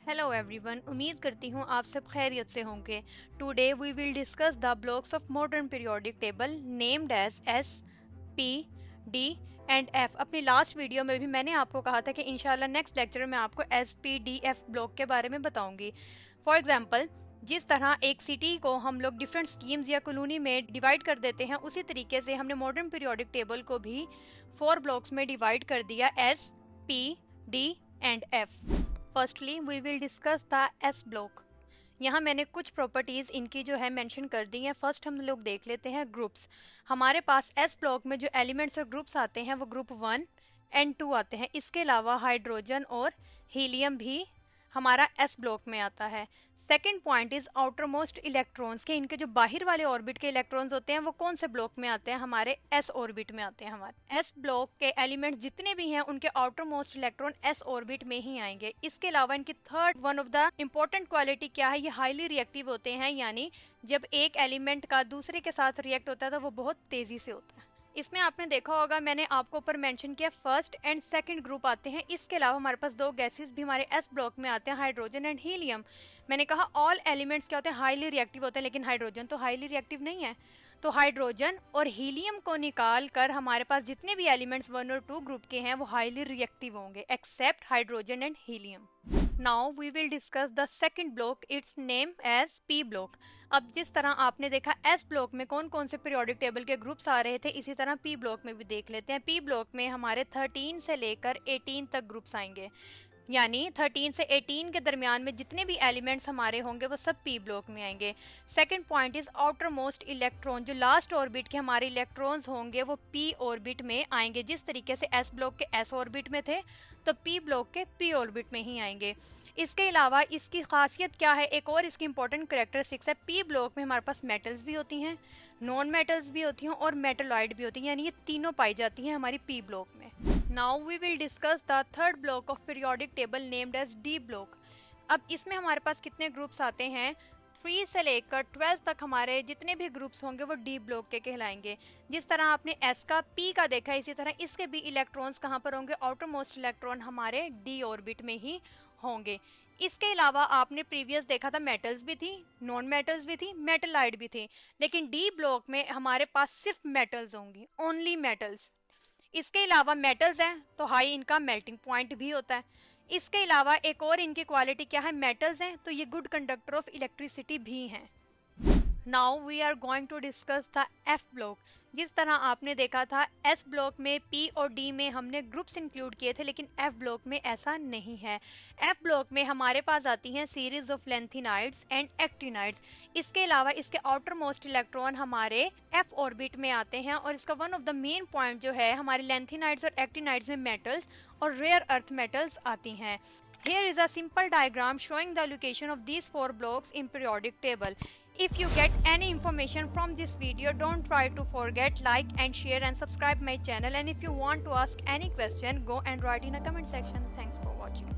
Hello everyone, उम्मीद करती हूँ आप सब खैरियत से होंगे। Today we will discuss the blocks of modern periodic table named as S, P, D and F. अपनी लास्ट वीडियो में भी मैंने आपको कहा था कि इंशाल्लाह नेक्स्ट लेक्चर में आपको S, P, D, F block के बारे में बताऊंगी। फॉर एग्जांपल, जिस तरह एक सिटी को हम लोग डिफरेंट स्कीम्स या कॉलोनी में डिवाइड कर देते हैं, उसी तरीके से हमने मॉडर्न पीरियोडिक टेबल को भी 4 ब्लॉक्स में डिवाइड कर दिया, S, P, D and F. Firstly we will discuss the S block. यहाँ मैंने कुछ प्रॉपर्टीज़ इनकी जो है मेंशन कर दी हैं। फर्स्ट हम लोग देख लेते हैं ग्रुप्स। हमारे पास एस ब्लॉक में जो एलिमेंट्स और ग्रुप्स आते हैं वो ग्रुप 1 एंड 2 आते हैं। इसके अलावा हाइड्रोजन और हीलियम भी हमारा एस ब्लॉक में आता है। Second point is outer most electrons के इनके जो बाहर वाले ऑर्बिट के इलेक्ट्रॉन्स होते हैं वो कौन से ब्लॉक में आते हैं, हमारे एस ऑर्बिट में आते हैं। हमारे एस ब्लॉक के एलिमेंट्स जितने भी हैं उनके outer most electron S orbit में ही आएंगे। इसके अलावा इनकी third one of the important quality क्या है, ये हाईली रिएक्टिव होते हैं, यानी जब एक एलिमेंट का दूसरे के साथ रिएक्ट होता है तो वो बहुत तेजी से होता है। इसमें आपने देखा होगा मैंने आपको ऊपर मेंशन किया फर्स्ट एंड सेकंड ग्रुप आते हैं। इसके अलावा हमारे पास 2 गैसेस भी हमारे एस ब्लॉक में आते हैं, हाइड्रोजन एंड हीलियम। मैंने कहा ऑल एलिमेंट्स क्या होते हैं, हाईली रिएक्टिव होते हैं, लेकिन हाइड्रोजन तो हाईली रिएक्टिव नहीं है। तो हाइड्रोजन और हीलियम को निकाल कर हमारे पास जितने भी एलिमेंट्स 1 और 2 ग्रुप के हैं वो हाईली रिएक्टिव होंगे, except hydrogen and helium. Now we will discuss the second block, its name as P block. अब जिस तरह आपने देखा एस ब्लॉक में कौन कौन से पीरियोडिक टेबल के ग्रुप्स आ रहे थे, इसी तरह पी ब्लॉक में भी देख लेते हैं। पी ब्लॉक में हमारे 13 से लेकर 18 तक ग्रुप्स आएंगे, यानी 13 से 18 के दरमियान में जितने भी एलिमेंट्स हमारे होंगे वो सब पी ब्लॉक में आएंगे। Second point is outer most electron, जो लास्ट ऑर्बिट के हमारे इलेक्ट्रॉन्स होंगे वो पी ऑर्बिट में आएंगे। जिस तरीके से एस ब्लॉक के एस ऑर्बिट में थे तो पी ब्लॉक के पी ऑर्बिट में ही आएंगे। इसके अलावा इसकी खासियत क्या है, एक और इसकी इंपॉर्टेंट करेक्टरिस्टिक्स है, पी ब्लॉक में हमारे पास मेटल्स भी होती हैं, नॉन मेटल्स भी होती हैं और मेटलॉइड भी होती हैं, यानी ये तीनों पाई जाती हैं हमारी पी ब्लॉक में। Now we will discuss the third block of periodic table named as D block. अब इसमें हमारे पास कितने ग्रुप्स आते हैं, 3 से लेकर 12 तक हमारे जितने भी ग्रुप्स होंगे वो डी ब्लॉक के कहलाएंगे। जिस तरह आपने एस का पी का देखा, इसी तरह इसके भी इलेक्ट्रॉन्स कहाँ पर होंगे, आउटर मोस्ट इलेक्ट्रॉन हमारे डी ऑर्बिट में ही होंगे। इसके अलावा आपने प्रीवियस देखा था मेटल्स भी थी, नॉन मेटल्स भी थी, मेटलाइड भी थी, लेकिन डी ब्लॉक में हमारे पास सिर्फ मेटल्स होंगी, ओनली मेटल्स। इसके अलावा मेटल्स हैं तो हाई इनका मेल्टिंग पॉइंट भी होता है। इसके अलावा एक और इनकी क्वालिटी क्या है, मेटल्स हैं तो ये गुड कंडक्टर ऑफ इलेक्ट्रिसिटी भी हैं। Now we are going to discuss the F block. जिस तरह आपने देखा था एस ब्लॉक में पी और डी में हमने ग्रुप्स इंक्लूड किए थे, लेकिन एफ ब्लॉक में ऐसा नहीं है। एफ ब्लॉक में हमारे पास आती हैं series of lanthanides and actinides. इसके अलावा इसके आउटर मोस्ट इलेक्ट्रॉन हमारे एफ ऑर्बिट में आते हैं, और इसका one of the main point जो है, हमारे लेंथिनाइड्स और एक्टिनाइड्स में मेटल्स और रेयर अर्थ मेटल्स आती हैं। Here is a simple diagram showing the location of these 4 blocks in periodic table. If you get any information from this video, don't try to forget like and share and subscribe my channel, and if you want to ask any question, go and write in a comment section. Thanks for watching.